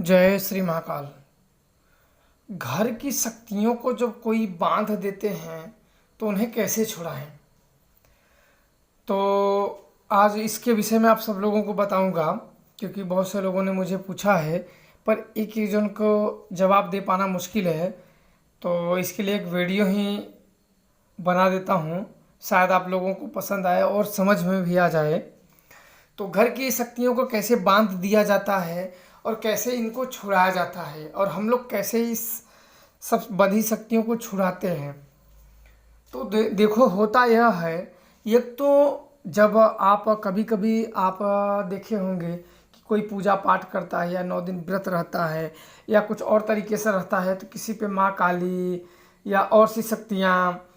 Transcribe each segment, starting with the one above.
जय श्री महाकाल। घर की शक्तियों को जब कोई बांध देते हैं तो उन्हें कैसे छुड़ाएं। तो आज इसके विषय में आप सब लोगों को बताऊंगा, क्योंकि बहुत से लोगों ने मुझे पूछा है, पर एक एक जन को जवाब दे पाना मुश्किल है। तो इसके लिए एक वीडियो ही बना देता हूँ, शायद आप लोगों को पसंद आए और समझ में भी आ जाए। तो घर की शक्तियों को कैसे बांध दिया जाता है और कैसे इनको छुड़ाया जाता है, और हम लोग कैसे इस सब बंधी शक्तियों को छुड़ाते हैं। तो देखो, होता यह है, एक तो जब आप कभी कभी आप देखे होंगे कि कोई पूजा पाठ करता है या 9 दिन व्रत रहता है या कुछ और तरीके से रहता है, तो किसी पे माँ काली या और सी शक्तियाँ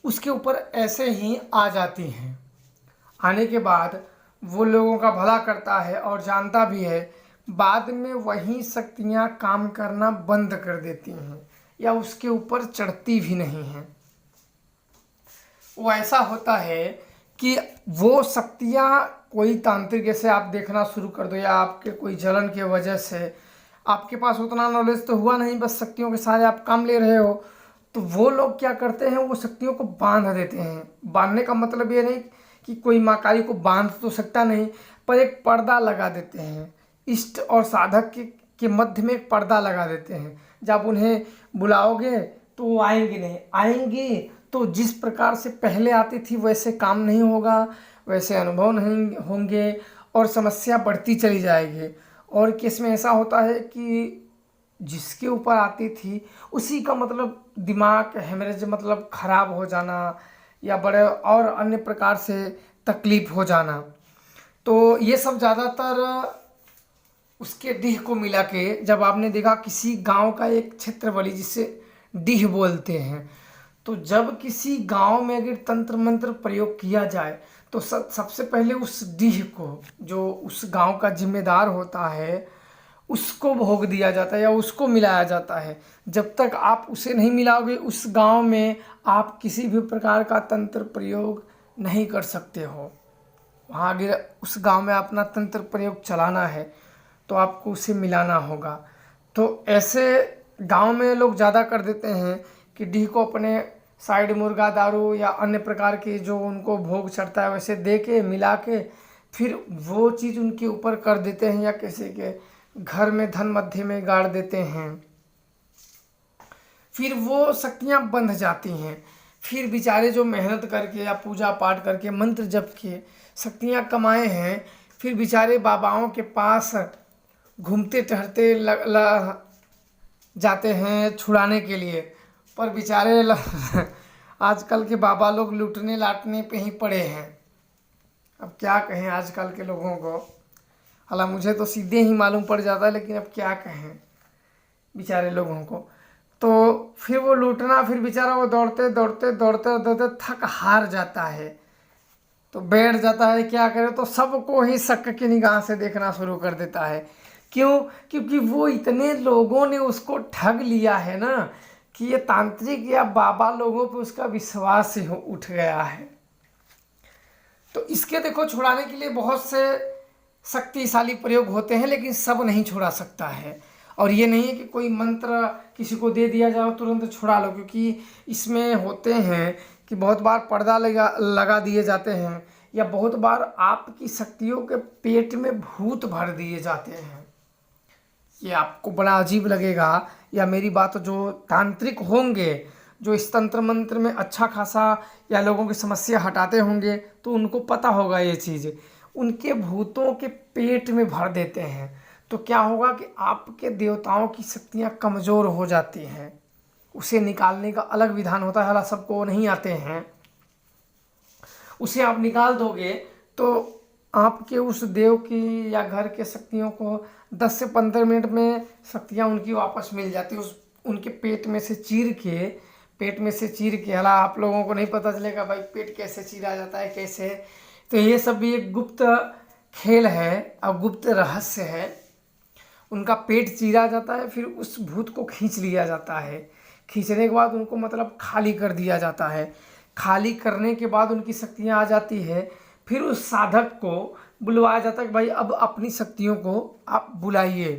उसके ऊपर ऐसे ही आ जाती हैं। आने के बाद वो लोगों का भला करता है और जानता भी है, बाद में वही शक्तियाँ काम करना बंद कर देती हैं या उसके ऊपर चढ़ती भी नहीं हैं। वो ऐसा होता है कि वो शक्तियाँ कोई तांत्रिक, जैसे आप देखना शुरू कर दो या आपके कोई जलन की वजह से, आपके पास उतना नॉलेज तो हुआ नहीं, बस शक्तियों के सारे आप काम ले रहे हो, तो वो लोग क्या करते हैं, वो शक्तियों को बांध देते हैं। बांधने का मतलब ये नहीं कि कोई माँ काली को बांध तो सकता नहीं, पर एक पर्दा लगा देते हैं। इष्ट और साधक के मध्य में एक पर्दा लगा देते हैं। जब उन्हें बुलाओगे तो वो आएंगी नहीं, आएंगी तो जिस प्रकार से पहले आती थी वैसे काम नहीं होगा, वैसे अनुभव नहीं होंगे और समस्या बढ़ती चली जाएगी। और केस में ऐसा होता है कि जिसके ऊपर आती थी उसी का मतलब दिमाग हेमरेज, मतलब खराब हो जाना या बड़े और अन्य प्रकार से तकलीफ हो जाना। तो ये सब ज़्यादातर उसके डीह को मिला के, जब आपने देखा किसी गांव का एक क्षेत्र बली जिसे डीह बोलते हैं, तो जब किसी गांव में अगर तंत्र मंत्र प्रयोग किया जाए तो सबसे पहले उस डीह को, जो उस गांव का जिम्मेदार होता है, उसको भोग दिया जाता है या उसको मिलाया जाता है। जब तक आप उसे नहीं मिलाओगे उस गांव में आप किसी भी प्रकार का तंत्र प्रयोग नहीं कर सकते हो। वहाँ अगर उस गांव में अपना तंत्र प्रयोग चलाना है तो आपको उसे मिलाना होगा। तो ऐसे गांव में लोग ज़्यादा कर देते हैं कि डीह को अपने साइड मुर्गा दारू या अन्य प्रकार के जो उनको भोग चढ़ता है वैसे दे के मिला के फिर वो चीज़ उनके ऊपर कर देते हैं, या किसी के घर में धन मध्य में गाड़ देते हैं। फिर वो शक्तियाँ बंध जाती हैं। फिर बेचारे जो मेहनत करके या पूजा पाठ करके मंत्र जप के शक्तियाँ कमाए हैं, फिर बेचारे बाबाओं के पास घूमते टहलते जाते हैं छुड़ाने के लिए, पर बेचारे आजकल के बाबा लोग लूटने लाटने पे ही पड़े हैं। अब क्या कहें आजकल के लोगों को, हालांकि मुझे तो सीधे ही मालूम पड़ जाता है, लेकिन अब क्या कहें बेचारे लोगों को। तो फिर वो लूटना, फिर बेचारा वो दौड़ते दौड़ते दौड़ते दौड़ते थक हार जाता है, तो बैठ जाता है। क्या करे, तो सबको ही शक की निगाह से देखना शुरू कर देता है। क्यों? क्योंकि वो इतने लोगों ने उसको ठग लिया है ना, कि ये तांत्रिक या बाबा लोगों पे उसका विश्वास ही उठ गया है। तो इसके देखो, छुड़ाने के लिए बहुत से शक्तिशाली प्रयोग होते हैं, लेकिन सब नहीं छुड़ा सकता है। और ये नहीं है कि कोई मंत्र किसी को दे दिया जाए तुरंत छुड़ा लो, क्योंकि इसमें होते हैं कि बहुत बार पर्दा लगा दिए जाते हैं, या बहुत बार आपकी शक्तियों के पेट में भूत भर दिए जाते हैं। ये आपको बड़ा अजीब लगेगा, या मेरी बात जो तांत्रिक होंगे, जो इस तंत्र मंत्र में अच्छा खासा या लोगों की समस्या हटाते होंगे, तो उनको पता होगा ये चीज़। उनके भूतों के पेट में भर देते हैं, तो क्या होगा कि आपके देवताओं की शक्तियाँ कमज़ोर हो जाती हैं। उसे निकालने का अलग विधान होता है, हालांकि सबको नहीं आते हैं। उसे आप निकाल दोगे तो आपके उस देव की या घर के शक्तियों को 10 से 15 मिनट में शक्तियाँ उनकी वापस मिल जाती है। उस उनके पेट में से चीर के, हालांकि आप लोगों को नहीं पता चलेगा भाई पेट कैसे चीरा जाता है, कैसे। तो ये सब भी एक गुप्त खेल है और गुप्त रहस्य है। उनका पेट चीरा जाता है, फिर उस भूत को खींच लिया जाता है। खींचने के बाद उनको मतलब खाली कर दिया जाता है। खाली करने के बाद उनकी शक्तियाँ आ जाती है। फिर उस साधक को बुलवाया जाता है कि भाई अब अपनी शक्तियों को आप बुलाइए।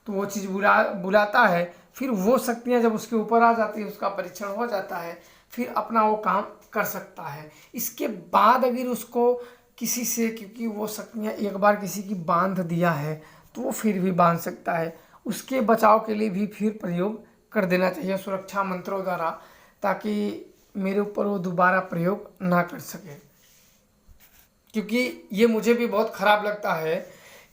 तो वो चीज़ बुलाता है, फिर वो शक्तियाँ जब उसके ऊपर आ जाती है, उसका परीक्षण हो जाता है, फिर अपना वो काम कर सकता है। इसके बाद अगर उसको किसी से, क्योंकि वो शक्तियाँ एक बार किसी की बांध दिया है तो वो फिर भी बांध सकता है, उसके बचाव के लिए भी फिर प्रयोग कर देना चाहिए सुरक्षा मंत्रों द्वारा, ताकि मेरे ऊपर वो दोबारा प्रयोग ना कर सके। क्योंकि ये मुझे भी बहुत खराब लगता है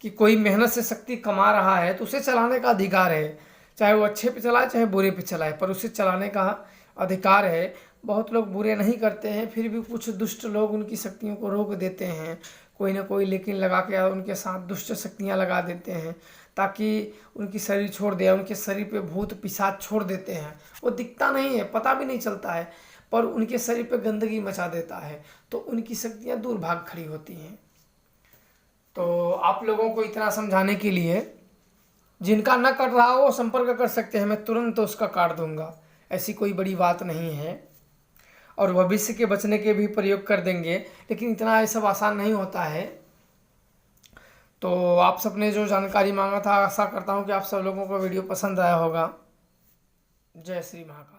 कि कोई मेहनत से शक्ति कमा रहा है तो उसे चलाने का अधिकार है, चाहे वो अच्छे पे चलाए चाहे बुरे पे चलाए, पर उसे चलाने का अधिकार है। बहुत लोग बुरे नहीं करते हैं, फिर भी कुछ दुष्ट लोग उनकी शक्तियों को रोक देते हैं, कोई ना कोई लेकिन लगा के उनके साथ दुष्ट शक्तियाँ लगा देते हैं, ताकि उनकी शरीर छोड़ दे, उनके शरीर पे भूत पिशाच छोड़ देते हैं। वो दिखता नहीं है, पता भी नहीं चलता है, पर उनके शरीर पे गंदगी मचा देता है, तो उनकी शक्तियाँ दूर भाग खड़ी होती हैं। तो आप लोगों को इतना समझाने के लिए, जिनका न कट रहा हो वो संपर्क कर सकते हैं, मैं तुरंत उसका काट दूंगा, ऐसी कोई बड़ी बात नहीं है। और भविष्य के बचने के भी प्रयोग कर देंगे, लेकिन इतना ये सब आसान नहीं होता है। तो आप सब ने जो जानकारी मांगा था, आशा करता हूँ कि आप सब लोगों को वीडियो पसंद आया होगा। जय श्री महाकाल।